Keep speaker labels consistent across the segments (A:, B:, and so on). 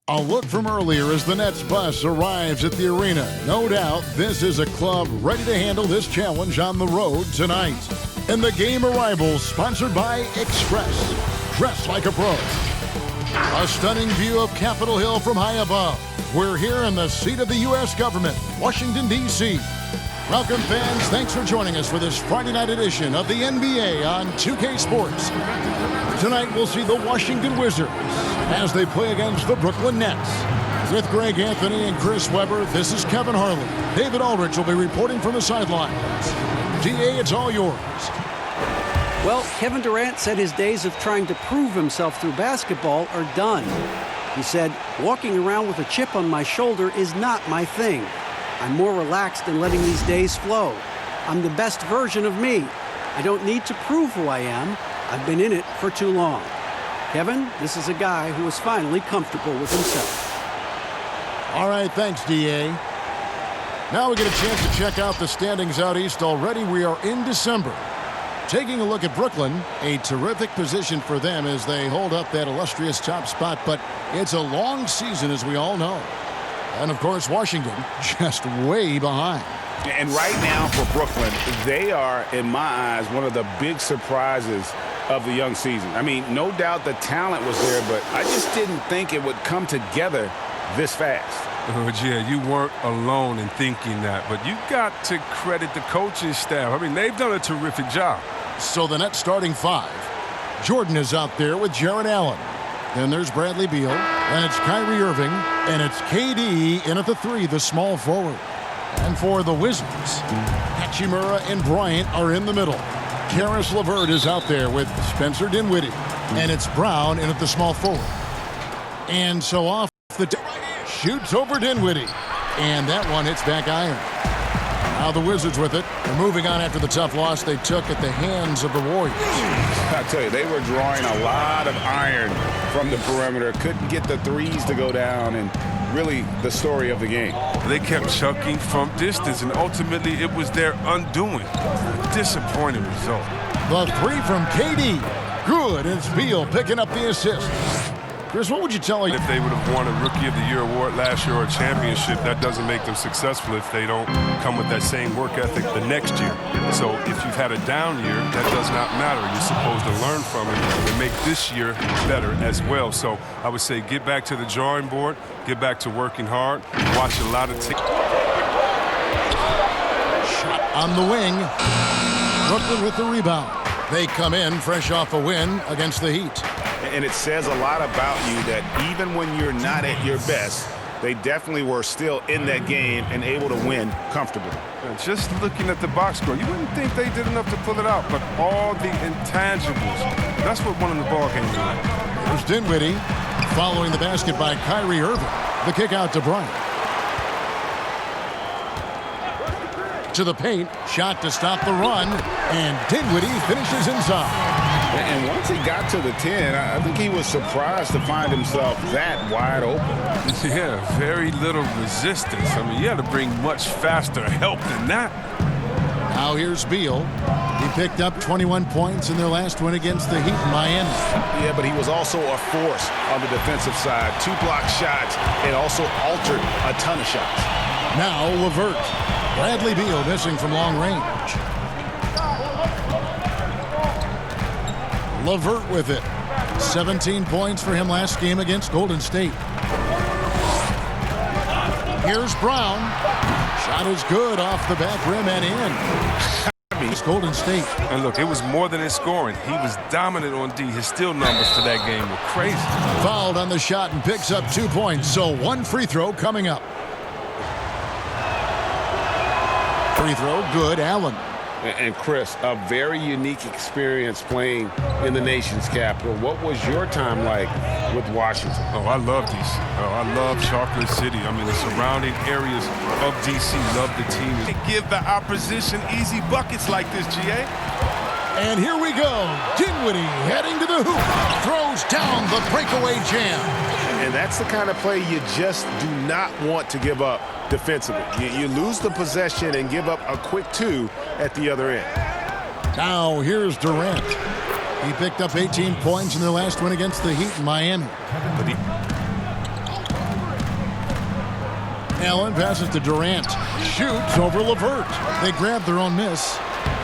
A: A look from earlier as the Nets bus arrives at the arena. No doubt this is a club ready to handle this challenge on the road tonight. And the game arrivals sponsored by Express. Dress like a pro. A stunning view of Capitol Hill from high above. We're here in the seat of the U.S. government, Washington, D.C. Welcome, fans. Thanks for joining us for this Friday night edition of the NBA on 2K Sports. Tonight, we'll see the Washington Wizards as they play against the Brooklyn Nets. With Greg Anthony and Chris Webber, this is Kevin Harlan. David Aldridge will be reporting from the sidelines. DA, it's all yours.
B: Well, Kevin Durant said his days of trying to prove himself through basketball are done. He said, walking around with a chip on my shoulder is not my thing. I'm more relaxed in letting these days flow. I'm the best version of me. I don't need to prove who I am. I've been in it for too long. Kevin, this is a guy who is finally comfortable with himself.
A: All right, thanks, DA. Now we get a chance to check out the standings out east already. We are in December. Taking a look at Brooklyn, a terrific position for them as they hold up that illustrious top spot, but it's a long season, as we all know. And, of course, Washington just way behind.
C: And right now for Brooklyn, they are, in my eyes, one of the big surprises of the young season. I mean, no doubt the talent was there, but I just didn't think it would come together this fast.
D: Oh, yeah, you weren't alone in thinking that, but you got to credit the coaching staff. I mean, they've done a terrific job.
A: So the Nets starting five. Jordan is out there with Jarrett Allen. Then there's Bradley Beal, and it's Kyrie Irving, and it's KD in at the three, the small forward. And for the Wizards, Hachimura and Bryant are in the middle. Karis LeVert is out there with Spencer Dinwiddie, and it's Brown in at the small forward. And so off the shoots over Dinwiddie, and that one hits back iron. Now the Wizards with it. They're moving on after the tough loss they took at the hands of the Warriors.
C: I tell you, they were drawing a lot of iron from the perimeter. Couldn't get the threes to go down, and really the story of the game.
D: They kept chucking from distance, and ultimately it was their undoing. Disappointing result.
A: The three from KD. Good, and it's Beal picking up the assist. Chris, what would you tell me?
D: If they would have won a Rookie of the Year award last year or a championship, that doesn't make them successful if they don't come with that same work ethic the next year. So if you've had a down year, that does not matter. You're supposed to learn from it and make this year better as well. So I would say get back to the drawing board, get back to working hard, watch a lot of
A: shot on the wing. Brooklyn with the rebound. They come in fresh off a win against the Heat.
C: And it says a lot about you that even when you're not at your best, they definitely were still in that game and able to win comfortably.
D: Just looking at the box score, you wouldn't think they did enough to pull it out, but all the intangibles, that's what won in the ball game tonight.
A: There's Dinwiddie following the basket by Kyrie Irving. The kick out to Bryant. To the paint, shot to stop the run, and Dinwiddie finishes inside.
C: And once he got to the 10, I think he was surprised to find himself that wide open.
D: Yeah, very little resistance. I mean, you had to bring much faster help than that.
A: Now here's Beal. He picked up 21 points in their last win against the Heat in Miami.
C: Yeah, but he was also a force on the defensive side. 2 block shots and also altered a ton of shots.
A: Now LeVert. Bradley Beal missing from long range. LeVert with it. 17 points for him last game against Golden State. Here's Brown. Shot is good off the back rim and in. It's Golden State.
D: And look, it was more than his scoring. He was dominant on D. His steal numbers for that game were crazy.
A: Fouled on the shot and picks up 2 points. So one free throw coming up. Free throw, good. Allen.
C: And Chris, a very unique experience playing in the nation's capital. What was your time like with Washington?
D: Oh, I love DC. Oh, I love Chocolate City. I mean, the surrounding areas of DC love the team. They give the opposition easy buckets like this, GA.
A: And here we go. Dinwiddie heading to the hoop. Throws down the breakaway jam.
C: And that's the kind of play you just do not want to give up defensively. You lose the possession and give up a quick 2 at the other end.
A: Now here's Durant. He picked up 18 points in their last win against the Heat in Miami. Allen passes to Durant. Shoots over Levert. They grab their own miss.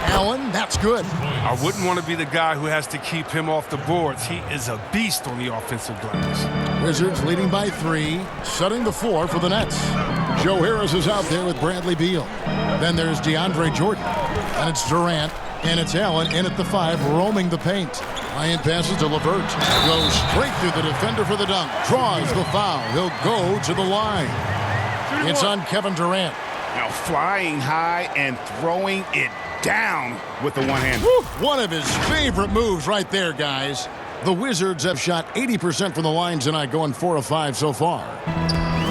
A: Allen, that's good.
D: I wouldn't want to be the guy who has to keep him off the boards. He is a beast on the offensive glass.
A: Wizards leading by 3, setting the floor for the Nets. Joe Harris is out there with Bradley Beal. Then there's DeAndre Jordan. And it's Durant. And it's Allen in at the 5, roaming the paint. Ryan passes to Levert. Goes straight through the defender for the dunk. Draws the foul. He'll go to the line. It's on Kevin Durant.
C: Now flying high and throwing it down with the one-hand.
A: One of his favorite moves right there, guys. The Wizards have shot 80% from the line tonight, going 4 of 5 so far.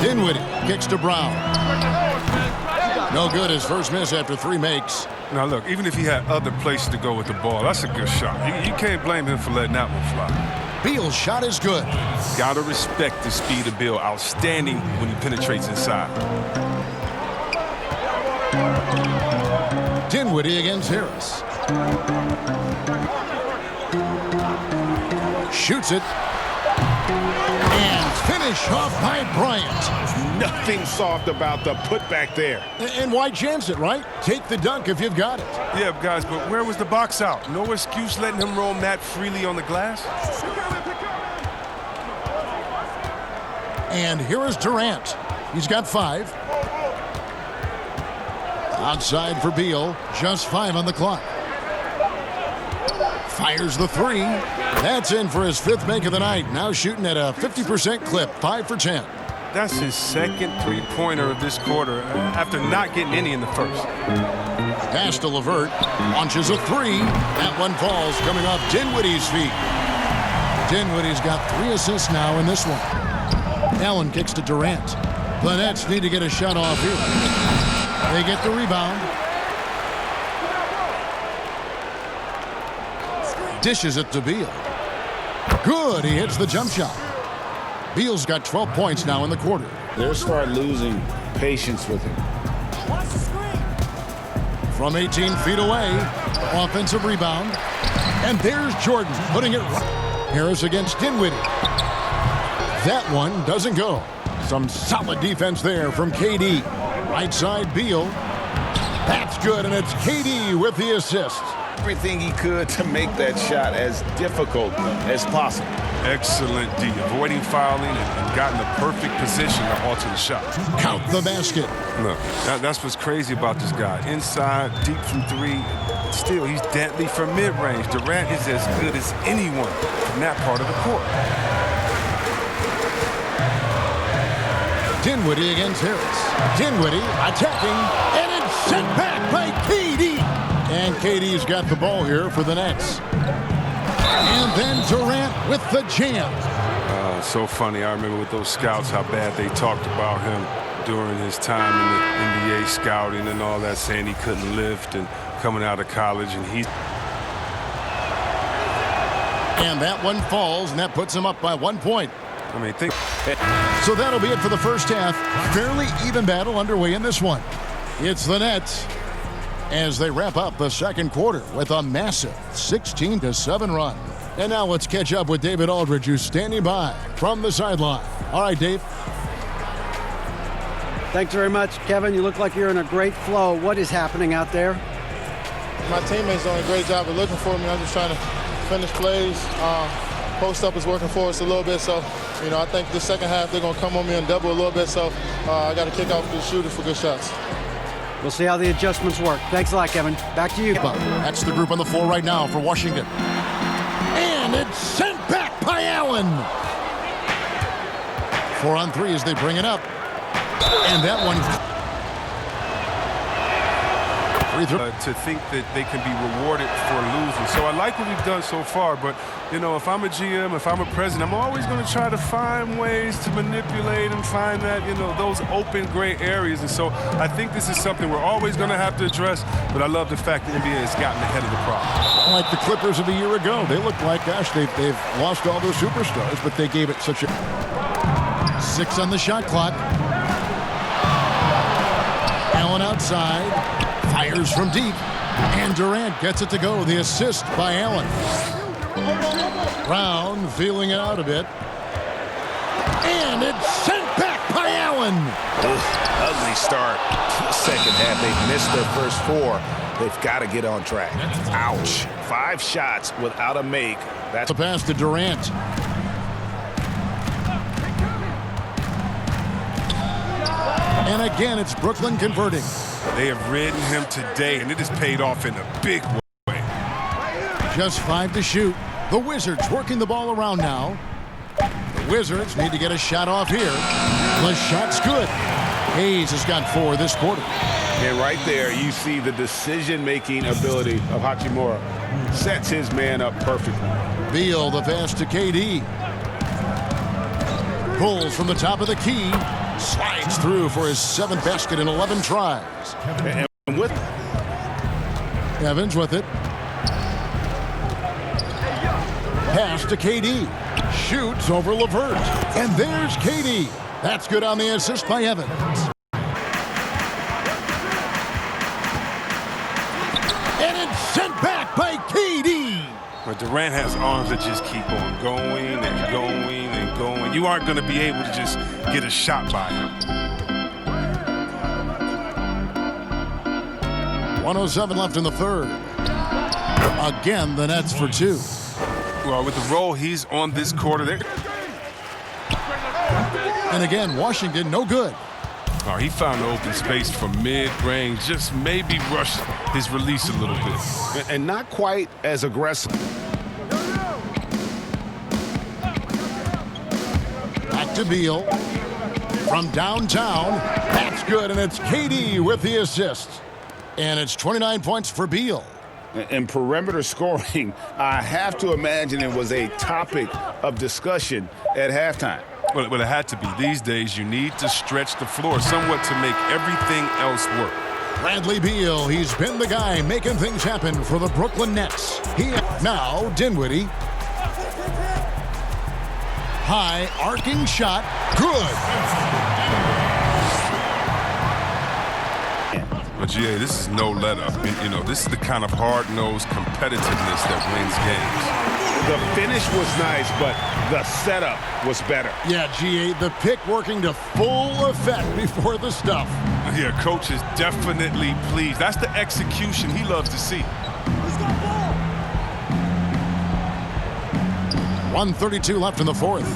A: Dinwiddie kicks to Brown. No good. His first miss after 3 makes.
D: Now, look, even if he had other places to go with the ball, that's a good shot. You can't blame him for letting that one fly.
A: Beal's shot is good.
D: Got to respect the speed of Beal. Outstanding when he penetrates inside.
A: Dinwiddie against Harris. Shoots it. And finish off by Bryant.
C: Nothing soft about the putback there.
A: And why chance it, right? Take the dunk if you've got it.
D: Yeah, guys, but where was the box out? No excuse letting him roam that freely on the glass.
A: And here is Durant. He's got 5. Outside for Beal. Just 5 on the clock. Fires the 3. That's in for his 5th make of the night. Now shooting at a 50% clip. 5 for 10.
D: That's his second three-pointer of this quarter after not getting any in the first.
A: Pass to Levert. Launches a 3. That one falls coming off Dinwiddie's feet. Dinwiddie's got 3 assists now in this one. Allen kicks to Durant. The Nets need to get a shot off here. They get the rebound. Dishes it to Beal. Good. He hits the jump shot. Beal's got 12 points now in the quarter.
C: They'll start losing patience with him.
A: From 18 feet away, offensive rebound. And there's Jordan putting it right. Harris against Dinwiddie. That one doesn't go. Some solid defense there from KD. Right side, Beal. That's good, and it's KD with the assist.
C: Everything he could to make that shot as difficult as possible.
D: Excellent D, avoiding fouling and got in the perfect position to alter the shot.
A: Count the basket.
D: Look, that's what's crazy about this guy. Inside, deep from 3. Still, he's deadly from mid-range. Durant is as good as anyone from that part of the court.
A: Dinwiddie against Harris. Dinwiddie attacking, and it's sent back by KD. And KD's got the ball here for the Nets. And then Durant with the jam.
D: So funny. I remember with those scouts how bad they talked about him during his time in the NBA scouting and all that, saying he couldn't lift and coming out of college.
A: And that one falls, and that puts him up by 1 point.
D: I mean, think.
A: So that'll be it for the first half. Fairly even battle underway in this one. It's the Nets as they wrap up the second quarter with a massive 16-7 run. And now let's catch up with David Aldridge, who's standing by from the sideline. All right, Dave.
B: Thanks very much, Kevin. You look like you're in a great flow. What is happening out there?
E: My teammates doing a great job of looking for me. I'm just trying to finish plays. Post up is working for us a little bit, so I think the second half they're going to come on me and double a little bit, so I got to kick off the shooters for good shots.
B: We'll see how the adjustments work. Thanks a lot, Kevin. Back to you.
A: That's the group on the floor right now for Washington. And it's sent back by Allen. 4 on 3 as they bring it up. And that one.
D: To think that they can be rewarded for losing. So I like what we've done so far, but, if I'm a GM, if I'm a president, I'm always going to try to find ways to manipulate and find that, those open gray areas. And so I think this is something we're always going to have to address, but I love the fact that the NBA has gotten ahead of the problem.
A: Like the Clippers of a year ago. They look like, gosh, they've lost all their superstars, but they gave it such a 6 on the shot clock. Allen outside. Fires from deep, and Durant gets it to go. The assist by Allen. Brown feeling it out a bit. And it's sent back by Allen. one.
C: Ugly start. Second half, they've missed their first 4. They've got to get on track. Ouch. 5 shots without a make. That's
A: The pass to Durant. And again, it's Brooklyn converting.
D: They have ridden him today, and it has paid off in a big way.
A: Just 5 to shoot. The Wizards working the ball around now. The Wizards need to get a shot off here. The shot's good. Hayes has got 4 this quarter.
C: And right there, you see the decision-making ability of Hachimura. Sets his man up perfectly.
A: BEAL, the pass to KD. Pulls from the top of the key. Slides through for his 7th basket in 11 tries.
C: And with
A: Evans with it. Pass to KD. Shoots over LeVert. And there's KD. That's good on the assist by Evans. And it's sent back by KD.
D: But Durant has arms that just keep on going and going and going. You aren't going to be able to just get a shot by him.
A: 1:07 left in the third. Again, the Nets for 2.
D: Well, with the role he's on this quarter there.
A: And again, Washington, no good.
D: Oh, he found the open space from mid-range. Just maybe rush his release a little bit.
C: and not quite as aggressive.
A: Back to BEAL. From downtown. That's good, and it's KD with the assist. And it's 29 points for BEAL.
C: And perimeter scoring, I have to imagine it was a topic of discussion at halftime.
D: Well, it had to be. These days, you need to stretch the floor somewhat to make everything else work.
A: Bradley BEAL, he's been the guy making things happen for the Brooklyn Nets. Now Dinwiddie. High arcing shot. Good.
D: But, GA, this is no let-up. You know, this is the kind of hard-nosed competitiveness that wins games.
C: The finish was nice, but the setup was better.
A: Yeah, GA, the pick working to full effect before the stuff.
D: Yeah, coach is definitely pleased. That's the execution he loves to see.
A: 1:32 left in the fourth.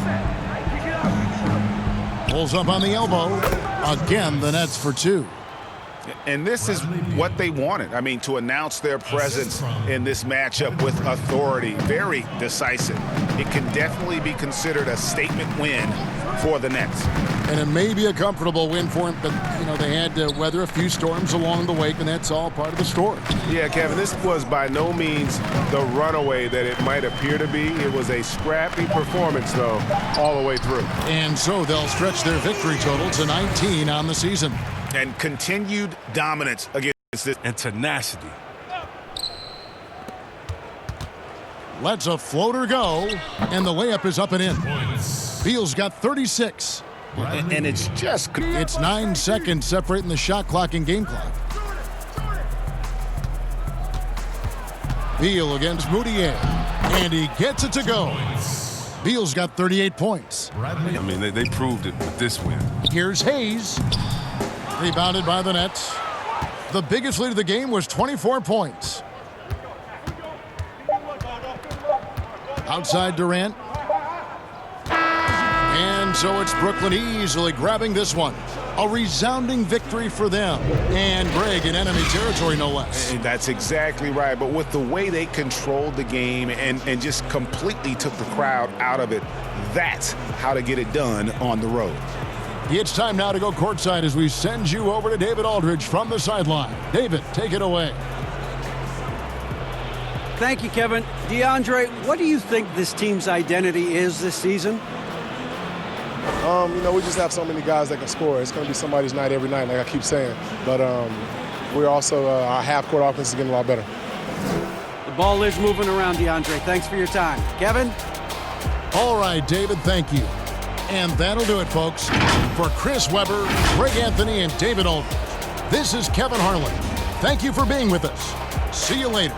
A: Pulls up on the elbow. Again, the Nets for 2.
C: And this is what they wanted. I mean, to announce their presence in this matchup with authority. Very decisive. It can definitely be considered a statement win for the Nets.
A: And it may be a comfortable win for him, but, you know, they had to weather a few storms along the way, and that's all part of the story.
C: Yeah, Kevin, this was by no means the runaway that it might appear to be. It was a scrappy performance, though, all the way through.
A: And so they'll stretch their victory total to 19 on the season.
C: And continued dominance against this.
D: And tenacity.
A: Lets a floater go, and the layup is up and in. BEAL's got 36.
C: And it's just...
A: It's 9 seconds separating the shot clock and game clock. BEAL against Moutier, and he gets it to go. BEAL's got 38 points.
D: I mean, they proved it with this win.
A: Here's Hayes. Rebounded by the Nets. The biggest lead of the game was 24 points. Outside Durant. And so it's Brooklyn easily grabbing this one. A resounding victory for them. And Greg in enemy territory, no less.
C: And that's exactly right. But with the way they controlled the game and just completely took the crowd out of it, that's how to get it done on the road.
A: It's time now to go courtside as we send you over to David Aldridge from the sideline. David, take it away.
B: Thank you, Kevin. DeAndre, what do you think this team's identity is this season?
E: You know, we just have so many guys that can score. It's going to be somebody's night every night, like I keep saying. But we're also, our half-court offense is getting a lot better.
B: The ball is moving around, DeAndre. Thanks for your time. Kevin?
A: All right, David, thank you. And that'll do it, folks. For Chris Webber, Greg Anthony, and David Aldridge, this is Kevin Harlan. Thank you for being with us. See you later.